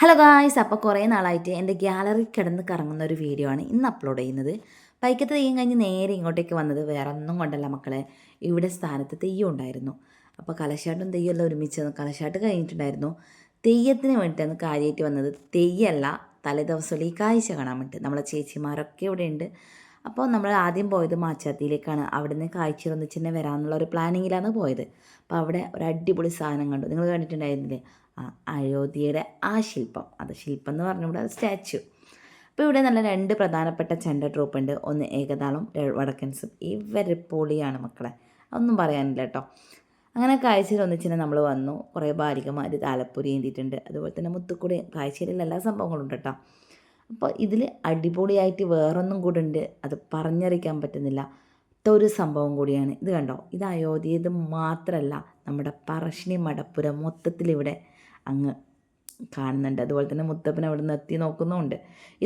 Hello guys, അപ്പോൾ കുറേ നാളായിട്ട് എൻ്റെ ഗ്യാലറി കിടന്ന് കറങ്ങുന്ന ഒരു വീഡിയോ ആണ് ഇന്ന് അപ്ലോഡ് ചെയ്യുന്നത്. പൈക്കത്ത് തെയ്യം കഴിഞ്ഞ് നേരെ ഇങ്ങോട്ടേക്ക് വന്നത് വേറെ ഒന്നും കൊണ്ടല്ല മക്കളെ, ഇവിടെ സ്ഥാനത്ത് തെയ്യം ഉണ്ടായിരുന്നു. അപ്പോൾ കലശാട്ടും തെയ്യമെല്ലാം ഒരുമിച്ച് കലശാട്ട് കഴിഞ്ഞിട്ടുണ്ടായിരുന്നു. തെയ്യത്തിന് വേണ്ടിയിട്ടാണ് കാര്യമായിട്ട് വന്നത്. തെയ്യമല്ല, തലേദിവസം ഈ കാഴ്ച കാണാൻ വേണ്ടി നമ്മളെ ചേച്ചിമാരൊക്കെ ഇവിടെ ഉണ്ട്. അപ്പോൾ നമ്മൾ ആദ്യം പോയത് മാച്ചാത്തിയിലേക്കാണ്. അവിടെ നിന്ന് കാഴ്ച ഒന്നിച്ച് തന്നെ വരാമെന്നുള്ള ഒരു പ്ലാനിങ്ങിലാണ് പോയത്. അപ്പോൾ അവിടെ ഒരു അടിപൊളി സാധനം കണ്ടു. നിങ്ങൾ കണ്ടിട്ടുണ്ടായിരുന്നില്ലേ? അയോധ്യയുടെ ആ ശില്പം, അത് ശില്പം എന്ന് പറഞ്ഞുകൂടെ, അത് സ്റ്റാച്ചു. അപ്പോൾ ഇവിടെ നല്ല രണ്ട് പ്രധാനപ്പെട്ട ചെണ്ട ട്രൂപ്പ് ഉണ്ട്. ഒന്ന് ഏകതാളം, വടക്കൻസും. ഇവർ പൊളിയാണ് മക്കളെ, ഒന്നും പറയാനില്ല കേട്ടോ. അങ്ങനെ കാഴ്ചയിൽ ഒന്നിച്ചിനെ നമ്മൾ വന്നു. കുറേ ബാലികമാർ താലപ്പൊരി ഏന്തിയിട്ടുണ്ട്. അതുപോലെ തന്നെ മുത്തുക്കുടി, കാഴ്ചയിലുള്ള എല്ലാ സംഭവങ്ങളും ഉണ്ട് കേട്ടോ. അപ്പോൾ ഇതിൽ അടിപൊളിയായിട്ട് വേറൊന്നും കൂടെ ഉണ്ട്, അത് പറഞ്ഞറിയിക്കാൻ പറ്റുന്നില്ല. ഒരു സംഭവം കൂടിയാണ് ഇത്. കണ്ടോ, ഇത് അയോധ്യയത് മാത്രമല്ല, നമ്മുടെ പറശ്ശിനി മടപ്പുരം മൊത്തത്തിലിവിടെ അങ്ങ് കാണുന്നുണ്ട്. അതുപോലെ തന്നെ മുത്തപ്പൻ അവിടെ നിന്ന് എത്തി നോക്കുന്നുമുണ്ട്.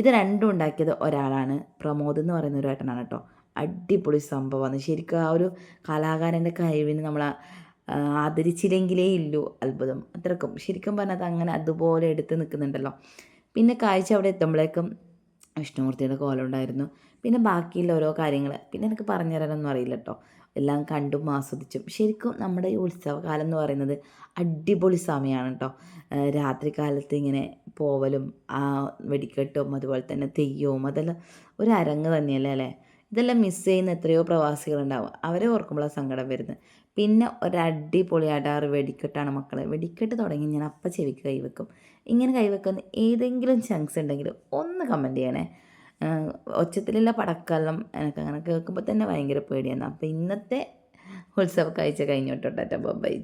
ഇത് രണ്ടും ഉണ്ടാക്കിയത് ഒരാളാണ്, പ്രമോദ് എന്ന് പറയുന്ന ഒരു ഏട്ടനാണ് കേട്ടോ. അടിപൊളി സംഭവമാണ് ശരിക്കും. ആ ഒരു കലാകാരൻ്റെ കഴിവിന് നമ്മൾ ആദരിച്ചില്ലെങ്കിലേ ഇല്ലൂ അത്ഭുതം. അത്രക്കും ശരിക്കും പറഞ്ഞാൽ അങ്ങനെ അതുപോലെ എടുത്ത് നിൽക്കുന്നുണ്ടല്ലോ. പിന്നെ കാഴ്ച അവിടെ എത്തുമ്പോഴേക്കും വിഷ്ണുമൂർത്തിയുടെ കോലം ഉണ്ടായിരുന്നു. പിന്നെ ബാക്കിയുള്ള ഓരോ കാര്യങ്ങൾ പിന്നെ എനിക്ക് പറഞ്ഞു തരാനൊന്നും അറിയില്ല കേട്ടോ. എല്ലാം കണ്ടും ആസ്വദിച്ചും. ശരിക്കും നമ്മുടെ ഈ ഉത്സവകാലം എന്ന് പറയുന്നത് അടിപൊളി സമയമാണ് കേട്ടോ. രാത്രി കാലത്ത് ഇങ്ങനെ പോവലും ആ വെടിക്കെട്ടും അതുപോലെ തന്നെ തെയ്യവും അതെല്ലാം ഒരു അരങ്ങ് തന്നെയല്ലേ അല്ലേ. ഇതെല്ലാം മിസ് ചെയ്യുന്ന എത്രയോ പ്രവാസികളുണ്ടാവും. അവരെ ഓർക്കുമ്പോഴാണ് സങ്കടം വരുന്നത്. പിന്നെ ഒരടിപൊളി അടാറ് വെടിക്കെട്ടാണ് മക്കളെ. വെടിക്കെട്ട് തുടങ്ങി ഞാൻ അപ്പം ചെവിക്ക് കൈവെക്കും. ഇങ്ങനെ കൈവെക്കുന്ന ഏതെങ്കിലും ചങ്ക്സ് ഉണ്ടെങ്കിൽ ഒന്ന് കമൻറ്റ് ചെയ്യണേ. ഒച്ചത്തിലുള്ള പടക്കെല്ലാം എനിക്ക് അങ്ങനെ കേൾക്കുമ്പോൾ തന്നെ ഭയങ്കര പേടിയാണ്. അപ്പോൾ ഇന്നത്തെ ഉത്സവ കാഴ്ച കഴിഞ്ഞോട്ടോ. ടാറ്റ ബൈ.